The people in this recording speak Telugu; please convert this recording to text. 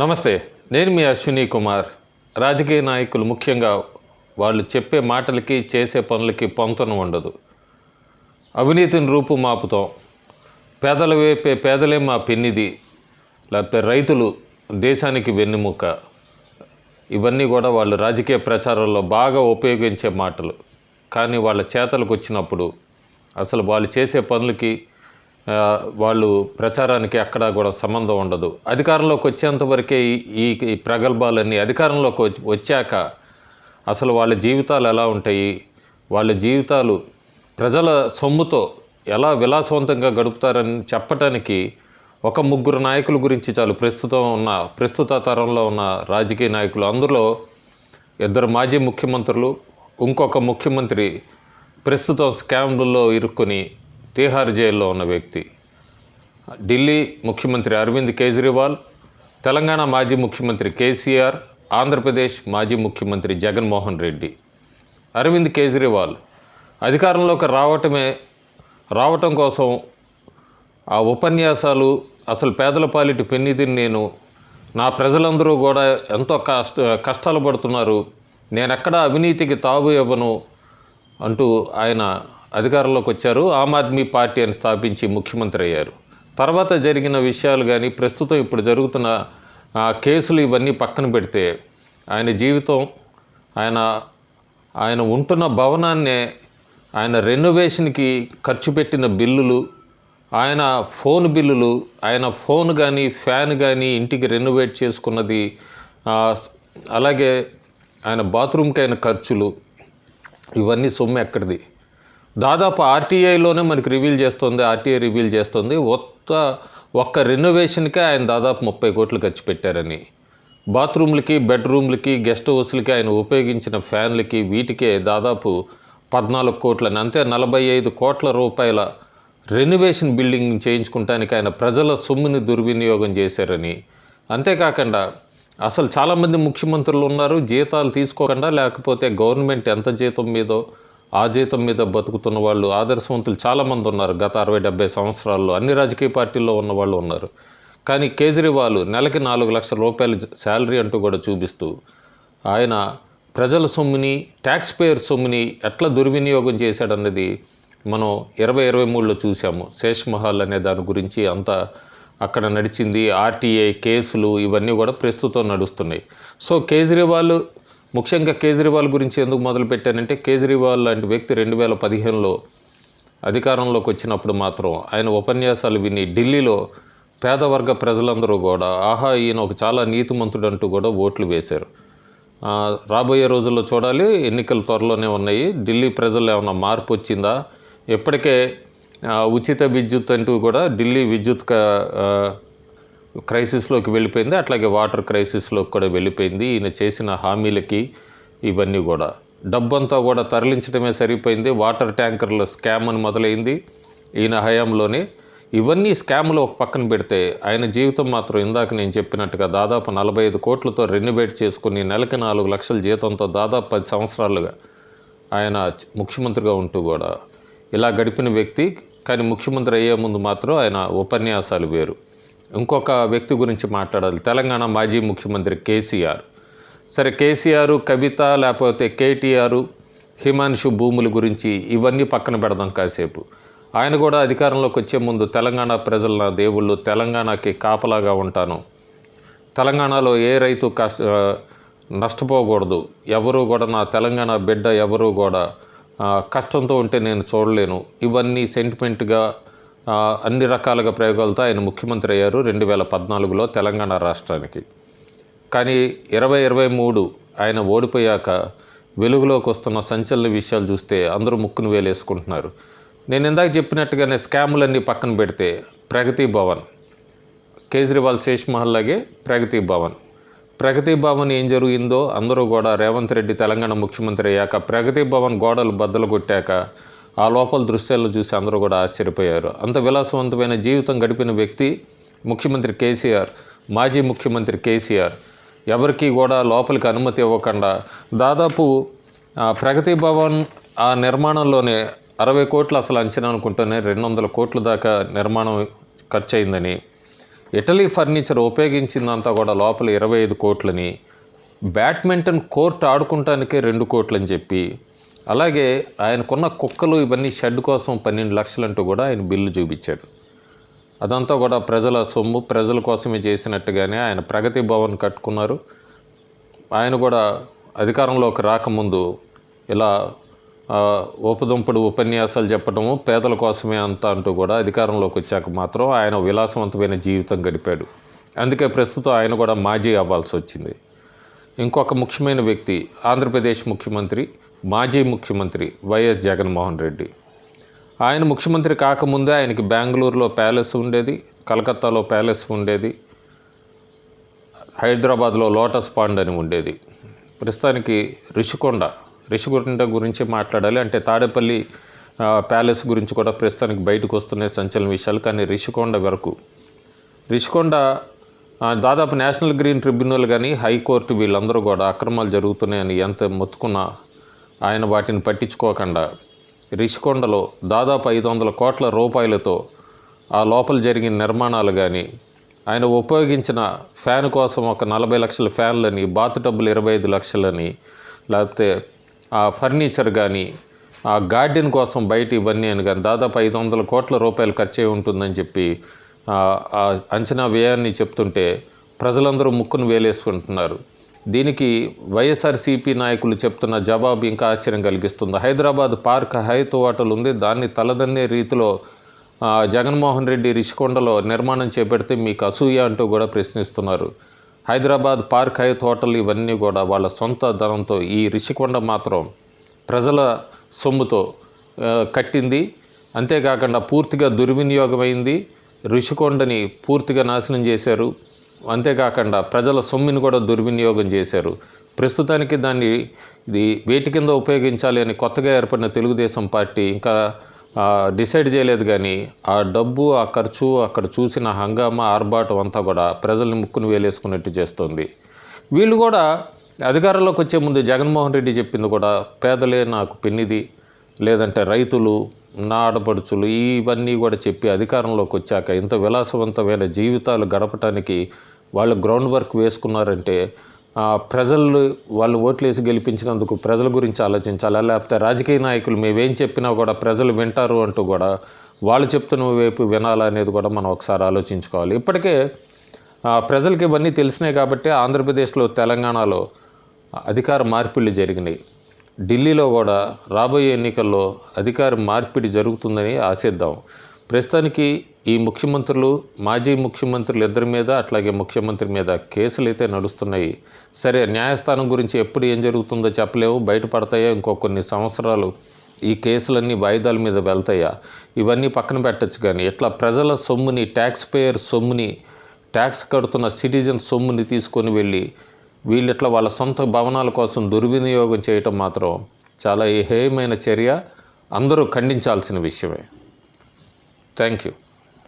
నమస్తే. నేను మీ అశ్విని కుమార్. రాజకీయ నాయకులు ముఖ్యంగా వాళ్ళు చెప్పే మాటలకి, చేసే పనులకి పొంతన ఉండదు. అవినీతిని రూపుమాపుతాం, పేదల వైపే పేదలే మా పెన్నిది, లేకపోతే రైతులు దేశానికి వెన్నెముక. ఇవన్నీ కూడా వాళ్ళు రాజకీయ ప్రచారంలో బాగా ఉపయోగించే మాటలు. కానీ వాళ్ళ చేతలకు వచ్చినప్పుడు అసలు వాళ్ళు చేసే పనులకి వాళ్ళు ప్రచారానికి ఎక్కడా కూడా సంబంధం ఉండదు. అధికారంలోకి వచ్చేంతవరకే ఈ ప్రగల్భాలన్నీ అధికారంలోకి వచ్చాక అసలు వాళ్ళ జీవితాలు ఎలా ఉంటాయి, వాళ్ళ జీవితాలు ప్రజల సొమ్ముతో ఎలా విలాసవంతంగా గడుపుతారని చెప్పటానికి ఒక ముగ్గురు నాయకుల గురించి చాలు. ప్రస్తుత తరంలో ఉన్న రాజకీయ నాయకులు, అందులో ఇద్దరు మాజీ ముఖ్యమంత్రులు, ఇంకొక ముఖ్యమంత్రి ప్రస్తుతం స్కామ్లలో ఇరుక్కొని తీహార్ జైల్లో ఉన్న వ్యక్తి. ఢిల్లీ ముఖ్యమంత్రి అరవింద్ కేజ్రీవాల్, తెలంగాణ మాజీ ముఖ్యమంత్రి కేసీఆర్, ఆంధ్రప్రదేశ్ మాజీ ముఖ్యమంత్రి జగన్మోహన్ రెడ్డి. అరవింద్ కేజ్రీవాల్ అధికారంలోకి రావటం కోసం ఆ ఉపన్యాసాలు, అసలు పేదల పాలిటి పెన్నిధిని నేను, నా ప్రజలందరూ కూడా ఎంతో కష్టాలు పడుతున్నారు, నేనెక్కడా అవినీతికి తావు ఇవ్వను అంటూ ఆయన అధికారంలోకి వచ్చారు. ఆమ్ ఆద్మీ పార్టీ అని స్థాపించి ముఖ్యమంత్రి అయ్యారు. తర్వాత జరిగిన విషయాలు కానీ, ప్రస్తుతం ఇప్పుడు జరుగుతున్న కేసులు ఇవన్నీ పక్కన పెడితే ఆయన జీవితం, ఆయన ఉంటున్న భవనాన్నే ఆయన రెనోవేషన్కి ఖర్చు పెట్టిన బిల్లులు, ఆయన ఫోన్ బిల్లులు, ఆయన ఫోన్ కానీ ఫ్యాన్ కానీ ఇంటికి రెనోవేట్ చేసుకున్నది, అలాగే ఆయన బాత్రూమ్కి అయిన ఖర్చులు, ఇవన్నీ సొమ్ము ఎక్కడిది? దాదాపు ఆర్టీఐలోనే మనకు ఆర్టీఐ రివీల్ చేస్తుంది ఒక్క రెనోవేషన్కే ఆయన దాదాపు 30 కోట్లు ఖర్చు పెట్టారని. బాత్రూమ్లకి, బెడ్రూమ్లకి, గెస్ట్ హౌస్లకి ఆయన ఉపయోగించిన ఫ్యాన్లకి, వీటికే దాదాపు 14 కోట్లని, అంతే 45 కోట్ల రూపాయల రెనోవేషన్ బిల్డింగ్ చేయించుకుంటానికి ఆయన ప్రజల సొమ్ముని దుర్వినియోగం చేశారని. అంతేకాకుండా అసలు చాలామంది ముఖ్యమంత్రులు ఉన్నారు జీతాలు తీసుకోకుండా, లేకపోతే గవర్నమెంట్ ఎంత జీతం మీదో ఆ జీతం మీద బతుకుతున్న వాళ్ళు, ఆదర్శవంతులు చాలామంది ఉన్నారు. గత 60-70 సంవత్సరాల్లో అన్ని రాజకీయ పార్టీల్లో ఉన్న వాళ్ళు ఉన్నారు. కానీ కేజ్రీవాల్ నెలకి 4 లక్షల రూపాయలు శాలరీ అంటూ కూడా చూపిస్తూ ఆయన ప్రజల సొమ్ముని, ట్యాక్స్ పేయర్ సొమ్ముని ఎట్లా దుర్వినియోగం చేశాడన్నది మనం 2023లో చూసాము. శేష్ మహల్ అనే దాని గురించి అంతా అక్కడ నడిచింది. ఆర్టీఐ కేసులు ఇవన్నీ కూడా ప్రస్తుతం నడుస్తున్నాయి. సో ముఖ్యంగా కేజ్రీవాల్ గురించి ఎందుకు మొదలుపెట్టానంటే, కేజ్రీవాల్ లాంటి వ్యక్తి 2015లో అధికారంలోకి వచ్చినప్పుడు మాత్రం ఆయన ఉపన్యాసాలు విని ఢిల్లీలో పేదవర్గ ప్రజలందరూ కూడా ఈయన ఒక చాలా నీతిమంతుడు అంటూ కూడా ఓట్లు వేశారు. రాబోయే రోజుల్లో చూడాలి, ఎన్నికలు త్వరలోనే ఉన్నాయి. ఢిల్లీ ప్రజల్లో ఏమైనా మార్పు వచ్చిందా? ఇప్పటికే ఉచిత విద్యుత్ అంటూ కూడా ఢిల్లీ విద్యుత్ క్రైసిస్లోకి వెళ్ళిపోయింది. అట్లాగే వాటర్ క్రైసిస్లోకి కూడా వెళ్ళిపోయింది. ఈయన చేసిన హామీలకి ఇవన్నీ కూడా డబ్బంతా కూడా తరలించడమే సరిపోయింది. వాటర్ ట్యాంకర్ల స్కామ్ అని మొదలైంది ఈయన హయాంలోనే. ఇవన్నీ స్కామ్లు ఒక పక్కన పెడితే ఆయన జీవితం మాత్రం ఇందాక నేను చెప్పినట్టుగా దాదాపు 45 కోట్లతో రెనోవేట్ చేసుకుని నెలకి 4 లక్షల జీతంతో దాదాపు 10 సంవత్సరాలుగా ఆయన ముఖ్యమంత్రిగా ఉంటూ కూడా ఇలా గడిపిన వ్యక్తి. కానీ ముఖ్యమంత్రి అయ్యే ముందు మాత్రం ఆయన ఉపన్యాసాలు వేరు. ఇంకొక వ్యక్తి గురించి మాట్లాడాలి, తెలంగాణ మాజీ ముఖ్యమంత్రి కేసీఆర్. సరే, కేసీఆర్, కవిత, లేకపోతే కేటీఆర్, హిమాన్షు భూముల గురించి ఇవన్నీ పక్కన పెడదాం కాసేపు. ఆయన కూడా అధికారంలోకి వచ్చే ముందు తెలంగాణ ప్రజల నా దేవుళ్ళు, తెలంగాణకి కాపలాగా ఉంటాను, తెలంగాణలో ఏ రైతు నష్టపోకూడదు, ఎవరు కూడా నా తెలంగాణ బిడ్డ ఎవరు కూడా కష్టంతో ఉంటే నేను చూడలేను, ఇవన్నీ సెంటిమెంట్గా అన్ని రకాలుగా ప్రయోగాలతో ఆయన ముఖ్యమంత్రి అయ్యారు 2014లో తెలంగాణ రాష్ట్రానికి. కానీ 2023 ఆయన ఓడిపోయాక వెలుగులోకి వస్తున్న సంచలన విషయాలు చూస్తే అందరూ ముక్కును వేలేసుకుంటున్నారు. నేను ఇందాక చెప్పినట్టుగానే స్కాములన్నీ పక్కన పెడితే ప్రగతి భవన్, కేజ్రీవాల్ శేష్ మహల్ లాగే ప్రగతి భవన్ ఏం జరిగిందో అందరూ కూడా రేవంత్ రెడ్డి తెలంగాణ ముఖ్యమంత్రి అయ్యాక ప్రగతి భవన్ గోడలు బద్దలు కొట్టాక ఆ లోపల దృశ్యాలను చూసి అందరూ కూడా ఆశ్చర్యపోయారు. అంత విలాసవంతమైన జీవితం గడిపిన వ్యక్తి ముఖ్యమంత్రి కేసీఆర్, మాజీ ముఖ్యమంత్రి కేసీఆర్ ఎవరికి కూడా లోపలికి అనుమతి ఇవ్వకుండా దాదాపు ప్రగతి భవన్ ఆ నిర్మాణంలోనే 60 కోట్లు అసలు అంచనా అనుకుంటూనే 200 కోట్ల దాకా నిర్మాణం ఖర్చు అయిందని, ఇటలీ ఫర్నిచర్ ఉపయోగించిందంతా కూడా లోపల 25 కోట్లని, బ్యాడ్మింటన్ కోర్ట్ ఆడుకుంటానికే 2 కోట్లని చెప్పి, అలాగే ఆయనకున్న కుక్కలు ఇవన్నీ షెడ్ కోసం 12 లక్షలంటూ కూడా ఆయన బిల్లు చూపించారు. అదంతా కూడా ప్రజల సొమ్ము, ప్రజల కోసమే చేసినట్టుగానే ఆయన ప్రగతి భవన్ కట్టుకున్నారు. ఆయన కూడా అధికారంలోకి రాకముందు ఇలా ఊపదుంపుడు ఉపన్యాసాలు చెప్పడము, పేదల కోసమే అంతా అంటూ కూడా అధికారంలోకి వచ్చాక మాత్రం ఆయన విలాసవంతమైన జీవితం గడిపాడు. అందుకే ప్రస్తుతం ఆయన కూడా మాజీ అవ్వాల్సి వచ్చింది. ఇంకొక ముఖ్యమైన వ్యక్తి ఆంధ్రప్రదేశ్ ముఖ్యమంత్రి, మాజీ ముఖ్యమంత్రి వైఎస్ జగన్మోహన్ రెడ్డి. ఆయన ముఖ్యమంత్రి కాకముందే ఆయనకి బెంగళూరులో ప్యాలెస్ ఉండేది, కలకత్తాలో ప్యాలెస్ ఉండేది, హైదరాబాద్లో లోటస్ పాండ్ అని ఉండేది. ప్రస్తుతానికి రిషికొండ గురించి మాట్లాడాలి. అంటే తాడేపల్లి ప్యాలెస్ గురించి కూడా ప్రస్తుతానికి బయటకు వస్తున్నాయి సంచలన విషయాలు. కానీ రిషికొండ దాదాపు నేషనల్ గ్రీన్ ట్రిబ్యునల్ కానీ హైకోర్టు వీళ్ళందరూ కూడా అక్రమాలు జరుగుతున్నాయని ఎంత మొత్తుకున్నా ఆయన వాటిని పట్టించుకోకుండా రిషికొండలో దాదాపు 500 కోట్ల రూపాయలతో ఆ లోపల జరిగిన నిర్మాణాలు కానీ, ఆయన ఉపయోగించిన ఫ్యాన్ కోసం ఒక 40 లక్షల ఫ్యాన్లని, బాత్ టబ్బులు 25 లక్షలని, లేకపోతే ఆ ఫర్నిచర్ కానీ, ఆ గార్డెన్ కోసం బయట ఇవన్నీ అని కానీ దాదాపు 500 కోట్ల రూపాయలు ఖర్చు ఉంటుందని చెప్పి అంచనా వ్యయాన్ని చెప్తుంటే ప్రజలందరూ ముక్కును వేలేసుకుంటున్నారు. దీనికి వైఎస్ఆర్సీపీ నాయకులు చెప్తున్న జవాబు ఇంకా ఆశ్చర్యం కలిగిస్తుంది. హైదరాబాద్ పార్క్ హైత్ హోటల్ ఉంది, దాన్ని తలదన్నే రీతిలో జగన్మోహన్ రెడ్డి రిషికొండలో నిర్మాణం చేపడితే మీకు అసూయ అంటూ కూడా ప్రశ్నిస్తున్నారు. హైదరాబాద్ పార్క్ హైత్ హోటల్ ఇవన్నీ కూడా వాళ్ళ సొంత ధనంతో, ఈ రిషికొండ మాత్రం ప్రజల సొమ్ముతో కట్టింది. అంతేకాకుండా పూర్తిగా దుర్వినియోగమైంది. రిషికొండని పూర్తిగా నాశనం చేశారు. అంతేకాకుండా ప్రజల సొమ్ముని కూడా దుర్వినియోగం చేశారు. ప్రస్తుతానికి దాన్ని వేటి కింద ఉపయోగించాలి అని కొత్తగా ఏర్పడిన తెలుగుదేశం పార్టీ ఇంకా డిసైడ్ చేయలేదు. కానీ ఆ డబ్బు, ఆ ఖర్చు, అక్కడ చూసిన హంగామా, ఆర్భాటం అంతా కూడా ప్రజల్ని ముక్కును వేలేసుకున్నట్టు చేస్తుంది. వీళ్ళు కూడా అధికారంలోకి వచ్చే ముందు జగన్మోహన్ రెడ్డి చెప్పింది కూడా పేదలే నాకు పెన్నిది, లేదంటే రైతులు, నా ఆడపడుచులు, ఇవన్నీ కూడా చెప్పి అధికారంలోకి వచ్చాక ఇంత విలాసవంతమైన జీవితాలు గడపటానికి వాళ్ళు గ్రౌండ్ వర్క్ వేసుకున్నారంటే వాళ్ళు ఓట్లేసి గెలిపించినందుకు ప్రజల గురించి ఆలోచించాలా, లేకపోతే రాజకీయ నాయకులు మేమేం చెప్పినా కూడా ప్రజలు వింటారు అంటూ కూడా వాళ్ళు చెప్తున్న వైపు వినాలా అనేది కూడా మనం ఒకసారి ఆలోచించుకోవాలి. ఇప్పటికే ప్రజలకి ఇవన్నీ తెలిసినాయి కాబట్టి ఆంధ్రప్రదేశ్లో, తెలంగాణలో అధికార మార్పిళ్ళు జరిగినాయి. ఢిల్లీలో కూడా రాబోయే ఎన్నికల్లో అధికార మార్పిడి జరుగుతుందని ఆశిద్దాం. ప్రస్తుతానికి ఈ ముఖ్యమంత్రులు, మాజీ ముఖ్యమంత్రులు ఇద్దరి మీద, అట్లాగే ముఖ్యమంత్రి మీద కేసులు అయితే నడుస్తున్నాయి. సరే, న్యాయస్థానం గురించి ఎప్పుడు ఏం జరుగుతుందో చెప్పలేము, బయటపడతాయా, ఇంకో కొన్ని సంవత్సరాలు ఈ కేసులన్నీ వాయిదాల మీద వెళ్తాయా, ఇవన్నీ పక్కన పెట్టచ్చు. కానీ ఇట్లా ప్రజల సొమ్ముని, ట్యాక్స్ పేయర్ సొమ్ముని, ట్యాక్స్ కడుతున్న సిటిజన్ సొమ్ముని తీసుకొని వెళ్ళి వీళ్ళిట్లా వాళ్ళ సొంత భవనాల కోసం దుర్వినియోగం చేయటం మాత్రం చాలా హేయమైన చర్య. అందరూ ఖండించాల్సిన విషయమే. Thank you.